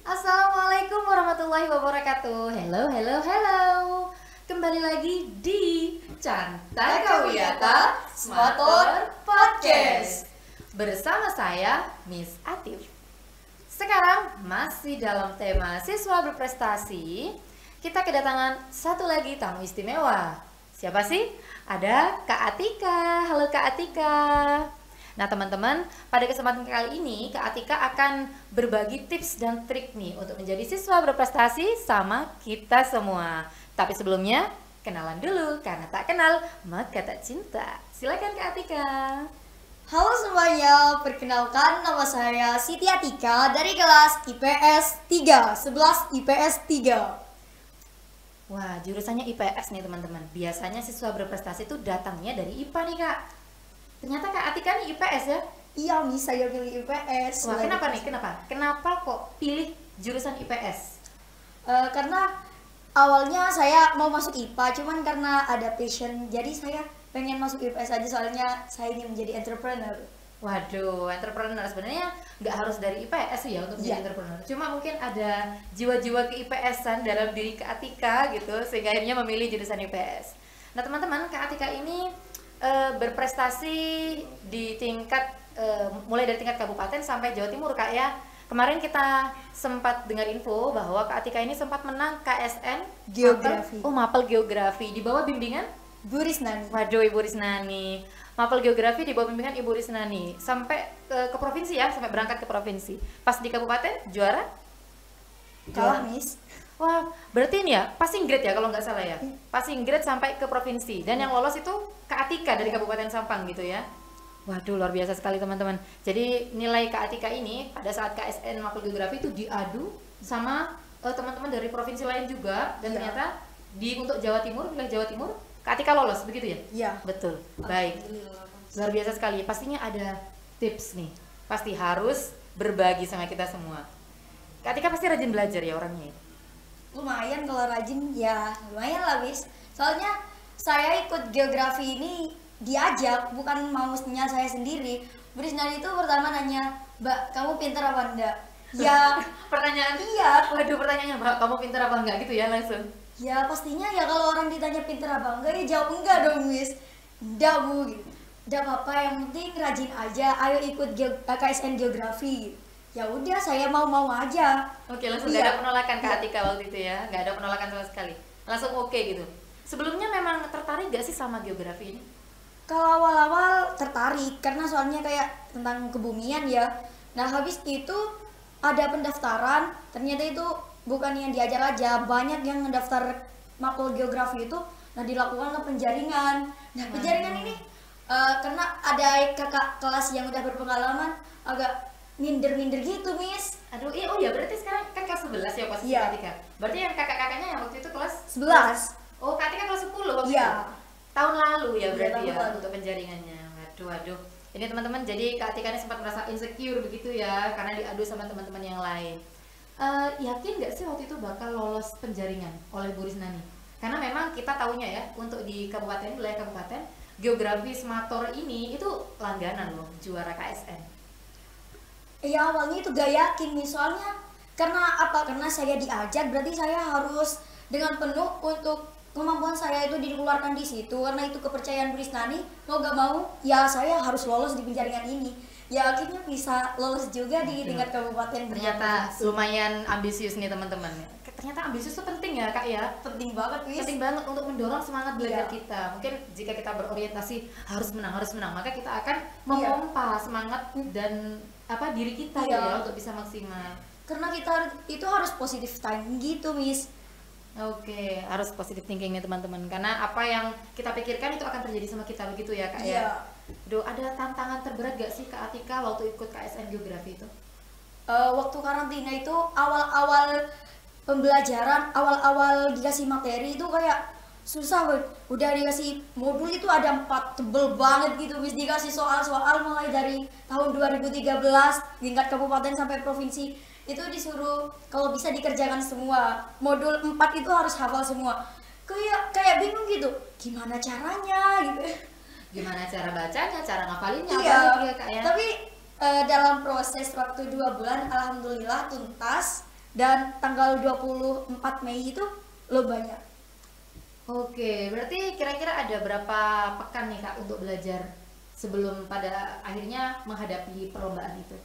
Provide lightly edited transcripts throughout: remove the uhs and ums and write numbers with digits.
Assalamualaikum warahmatullahi wabarakatuh. Hello. Kembali lagi di Cantaka Wiyata Smator Podcast bersama saya Miss Atif. Sekarang masih dalam tema siswa berprestasi. Kita kedatangan satu lagi tamu istimewa. Siapa sih? Ada Kak Atika. Halo Kak Atika. Nah teman-teman, pada kesempatan kali ini Kak Atika akan berbagi tips dan trik nih untuk menjadi siswa berprestasi sama kita semua. Tapi sebelumnya, kenalan dulu, karena tak kenal maka tak cinta. Silakan Kak Atika. Halo semuanya, perkenalkan nama saya Siti Atika dari kelas IPS 3, 11 IPS 3. Wah, jurusannya IPS nih teman-teman. Biasanya siswa berprestasi itu datangnya dari IPA nih Kak. Ternyata Kak Atika nih IPS ya? Iya, Miss, saya pilih IPS. Wah, kenapa nih? Kenapa kok pilih jurusan IPS? Karena awalnya saya mau masuk IPA, cuman karena ada passion, jadi saya pengen masuk IPS aja, soalnya saya ingin menjadi entrepreneur. Waduh, entrepreneur sebenarnya nggak harus dari IPS sih ya untuk menjadi Iya. entrepreneur. Cuma mungkin ada jiwa-jiwa ke IPS-an dalam diri Kak Atika gitu, sehingga akhirnya memilih jurusan IPS. Nah teman-teman, Kak Atika ini berprestasi di tingkat mulai dari tingkat kabupaten sampai Jawa Timur Kak ya. Kemarin kita sempat dengar info bahwa Kak Atika ini sempat menang KSN Geografi. Mapel Geografi di bawah bimbingan Bu Risnani. Waduh, Ibu Risnani. Mapel Geografi di bawah bimbingan Ibu Risnani sampai ke provinsi ya, sampai berangkat ke provinsi. Pas di kabupaten juara? Kalah, Miss. Wah, berarti ini ya passing grade ya kalau nggak salah ya. Passing grade sampai ke provinsi. Dan yang lolos itu Kak Atika dari Kabupaten Sampang gitu ya. Waduh, luar biasa sekali teman-teman. Jadi nilai Kak Atika ini pada saat KSN Mapel Geografi itu diadu sama teman-teman dari provinsi lain juga. Dan Iya. ternyata untuk Jawa Timur, wilayah Jawa Timur, Kak Atika lolos begitu ya? Iya. Betul. Baik. Luar biasa sekali. Pastinya ada tips nih. Pasti harus berbagi sama kita semua. Kak Atika pasti rajin belajar ya orangnya. Lumayan kalau rajin, ya lumayan lah, Miss. Soalnya saya ikut geografi ini diajak, bukan maunya saya sendiri. Bu Risnani itu pertama nanya, "Mbak, kamu pintar apa enggak?" Ya, Pertanyaan iya. waduh, pertanyaannya Mbak, kamu pintar apa enggak gitu ya langsung. Ya pastinya ya, kalau orang ditanya pintar apa enggak, ya jawab enggak dong, Miss. Enggak, Bu, gitu. Enggak apa-apa, yang penting rajin aja. Ayo ikut KSN geografi. Ya udah, saya mau aja. Oke, langsung Iya. gak ada penolakan Kak Iya. Atika waktu itu ya. Gak ada penolakan sama sekali. Langsung oke gitu. Sebelumnya memang tertarik gak sih sama geografi ini? Kalau awal-awal tertarik, karena soalnya kayak tentang kebumian ya. Nah habis itu ada pendaftaran, ternyata itu bukan yang diajar aja, banyak yang ngedaftar mapel geografi itu. Nah dilakukanlah penjaringan. Nah penjaringan ini karena ada kakak kelas yang udah berpengalaman, agak minder-minder gitu, Miss. Aduh, iya, oh ya berarti sekarang kan kelas 11 ya posisi Iya. Kak Atika. Berarti yang kakak-kakaknya yang waktu itu kelas 11. Oh, Kak Atika kelas 10 waktu Iya. itu. Tahun lalu ya Iya, berarti tahun ya lalu. untuk penjaringannya. Waduh. Ini teman-teman, jadi Kak Atika ini sempat merasa insecure begitu ya karena diadu sama teman-teman yang lain. Yakin nggak sih waktu itu bakal lolos penjaringan oleh Bu Risnani? Karena memang kita tahunya ya, untuk di kabupaten, wilayah kabupaten, geografi Smator ini itu langganan loh, juara KSN. Iya, awalnya itu gak yakin nih, soalnya karena apa? Karena saya diajak, berarti saya harus dengan penuh untuk kemampuan saya itu dikeluarkan di situ, karena itu kepercayaan Bu Risnani. Mau gak mau, ya saya harus lolos di penjaringan ini. Ya akhirnya bisa lolos juga di tingkat kabupaten. Ternyata lumayan ambisius nih teman-teman. Ternyata ambisius itu penting ya Kak ya. penting banget, Wis. Penting banget untuk mendorong semangat belajar Iya. kita. Mungkin jika kita berorientasi harus menang, maka kita akan memompa semangat dan diri kita Iya. ya untuk bisa maksimal. Karena kita itu harus positif thinking gitu, Miss. Oke, harus positive thinking nih teman-teman. Karena apa yang kita pikirkan itu akan terjadi sama kita begitu ya Kak ya. Iya. Duh, ada tantangan terberat gak sih Kak Atika waktu ikut KSN Geografi itu? Waktu karantina itu awal-awal pembelajaran, awal-awal dikasih materi itu kayak susah banget. Udah dikasih modul itu ada 4, tebel banget gitu, Miss. Dikasih soal-soal mulai dari tahun 2013 tingkat kabupaten sampai provinsi, itu disuruh kalau bisa dikerjakan semua. Modul 4 itu harus hafal semua. Kayak bingung gitu, gimana caranya gitu. Gimana cara bacanya, cara ngafalinnya, Iya, apalagi ya Kak ya? tapi dalam proses waktu 2 bulan alhamdulillah tuntas, dan tanggal 24 Mei itu lombanya. Oke, berarti kira-kira ada berapa pekan nih Kak untuk belajar sebelum pada akhirnya menghadapi perlombaan itu?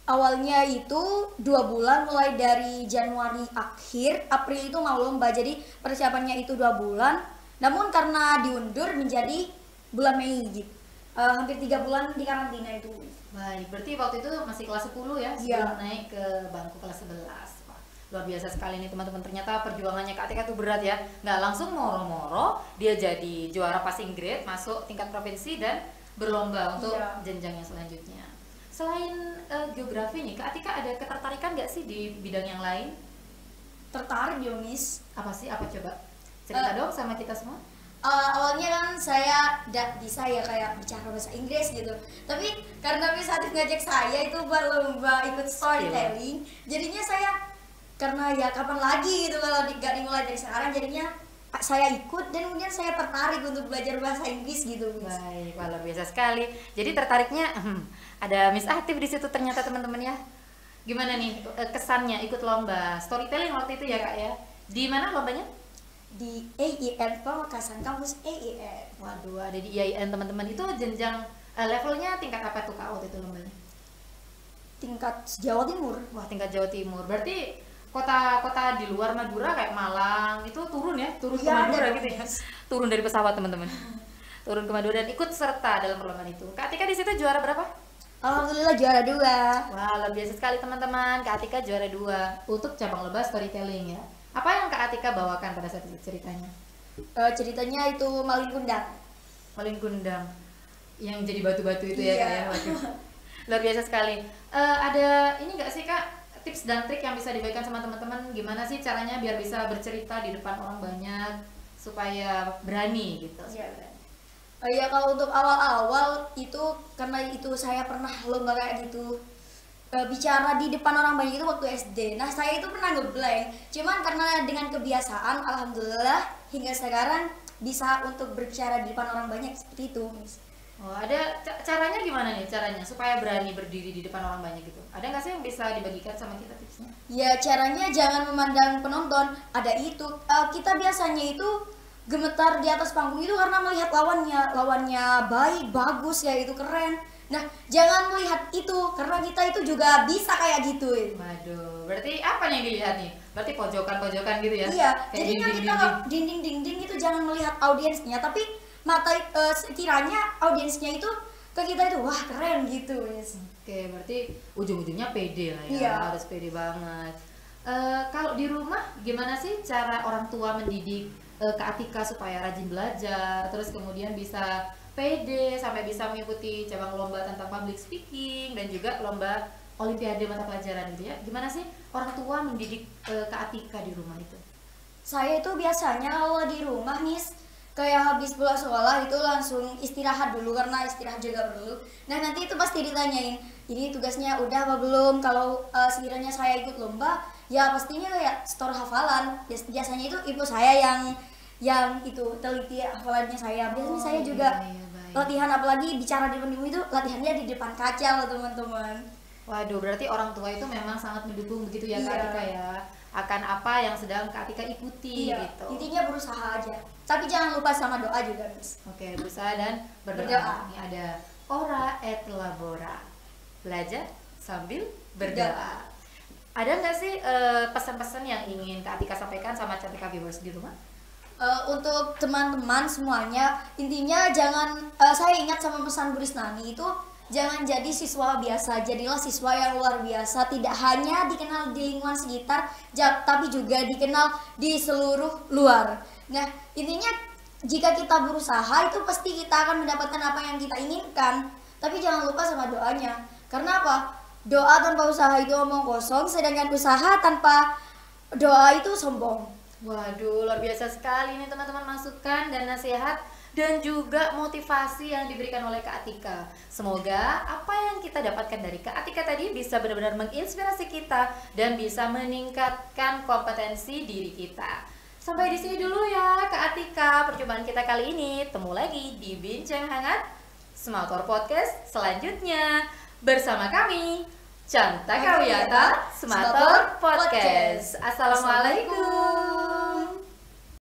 Awalnya itu 2 bulan, mulai dari Januari akhir, April itu mau lomba, jadi persiapannya itu 2 bulan. Namun karena diundur menjadi bulan Mei gitu. Hampir 3 bulan di karantina itu. Baik, berarti waktu itu masih kelas 10 ya, sebelum naik ke bangku kelas 11. Wah, luar biasa sekali nih teman-teman, ternyata perjuangannya Kak Atika tuh berat ya. Nggak langsung moro-moro, dia jadi juara passing grade, masuk tingkat provinsi dan berlomba untuk jenjang yang selanjutnya. Selain geografi nih, Kak Atika ada ketertarikan nggak sih di bidang yang lain? Tertarik ya, Miss. Apa sih? Apa coba? Cerita dong sama kita semua. Awalnya kan saya tidak bisa ya kayak bicara bahasa Inggris gitu. Tapi karena Miss Atif ngajak saya itu buat lomba ikut storytelling, jadinya saya karena ya kapan lagi gitu kalau nggak dimulai dari sekarang, jadinya saya ikut dan kemudian saya tertarik untuk belajar bahasa Inggris gitu, Miss. Baik, luar biasa sekali. Jadi tertariknya ada Miss Atif di situ ternyata teman-teman ya. Gimana nih kesannya ikut lomba storytelling waktu itu ya Kak ya? Di mana lombanya? Di AIN, Pamekasan, kampus AIN. Waduh, ada di IAIN teman-teman. Itu jenjang levelnya tingkat apa tuh Kak waktu itu lombanya? Tingkat Jawa Timur. Wah, tingkat Jawa Timur. Berarti kota-kota di luar Madura kayak Malang itu turun ya, turun ke Madura gitu ya. Turun dari pesawat teman-teman. Turun ke Madura dan ikut serta dalam perlombaan itu. Kak Atika di situ juara berapa? Alhamdulillah juara 2. Wah, luar biasa sekali teman-teman. Kak Atika juara 2 untuk cabang lomba storytelling ya. Apa yang Kak Atika bawakan pada saat itu ceritanya? Ceritanya itu Malin Kundang. Malin Kundang yang jadi batu-batu itu ya Kak ya. Waduh. Luar biasa sekali. Ada ini nggak sih Kak, tips dan trik yang bisa dibagikan sama teman-teman, gimana sih caranya biar bisa bercerita di depan orang banyak supaya berani gitu? Ya kalau untuk awal-awal itu karena itu saya pernah lomba kayak gitu, bicara di depan orang banyak itu waktu SD. Nah saya itu pernah ngeblank, cuman karena dengan kebiasaan alhamdulillah hingga sekarang bisa untuk berbicara di depan orang banyak seperti itu, Miss. Oh, ada caranya gimana nih caranya supaya berani berdiri di depan orang banyak gitu? Ada nggak sih yang bisa dibagikan sama kita tipsnya? Ya caranya jangan memandang penonton. Ada itu kita biasanya itu gemetar di atas panggung itu karena melihat lawannya baik, bagus ya, itu keren. Nah jangan melihat itu karena kita itu juga bisa kayak gitu. Waduh, berarti apa yang dilihat nih? Berarti pojokan-pojokan gitu ya? Iya. Kayak jadi kan kita dinding-dinding itu jangan melihat audiensnya, tapi mata sekiranya audiensnya itu ke kita itu wah keren gitu, yes. Oke, berarti ujung-ujungnya pede lah ya. Iya. Harus pede banget. Kalau di rumah gimana sih cara orang tua mendidik Kak Atika supaya rajin belajar, terus kemudian bisa pede sampai bisa mengikuti cabang lomba tentang public speaking dan juga lomba olimpiade mata pelajaran gitu ya? Gimana sih orang tua mendidik Kak Atika di rumah itu? Saya itu biasanya kalau di rumah, Miss, kayak habis pulang sekolah itu langsung istirahat dulu karena istirahat juga perlu. Nah nanti itu pasti ditanyain, ini tugasnya udah apa belum? Kalau sekiranya saya ikut lomba, ya pastinya kayak store hafalan. Biasanya itu ibu saya yang itu teliti hafalannya saya. Biasanya saya juga latihan, apalagi bicara di depan itu latihannya di depan kaca loh teman-teman. Waduh, berarti orang tua itu memang sangat mendukung begitu ya Kak Atika ya, akan apa yang sedang Kak Atika ikuti gitu. Intinya berusaha aja. Tapi jangan lupa sama doa juga, Miss. Oke, berusaha dan berdoa. Ini ada ora et labora. Belajar sambil berdoa. Ada nggak sih pesan-pesan yang ingin Kak Atika sampaikan sama Cantika viewers di rumah? Untuk teman-teman semuanya, intinya jangan, saya ingat sama pesan Bu Risnani itu, jangan jadi siswa biasa, jadilah siswa yang luar biasa. Tidak hanya dikenal di lingkungan sekitar, tapi juga dikenal di seluruh luar. Nah, intinya jika kita berusaha itu pasti kita akan mendapatkan apa yang kita inginkan. Tapi jangan lupa sama doanya. Karena apa? Doa tanpa usaha itu omong kosong, sedangkan usaha tanpa doa itu sombong. Waduh, luar biasa sekali nih teman-teman masukan dan nasihat dan juga motivasi yang diberikan oleh Kak Atika. Semoga apa yang kita dapatkan dari Kak Atika tadi bisa benar-benar menginspirasi kita dan bisa meningkatkan kompetensi diri kita. Sampai di sini dulu ya Kak Atika percobaan kita kali ini. Temu lagi di Bincang Hangat Smaltor Podcast selanjutnya bersama kami Canta Kawiyata Semator Podcast. Assalamualaikum.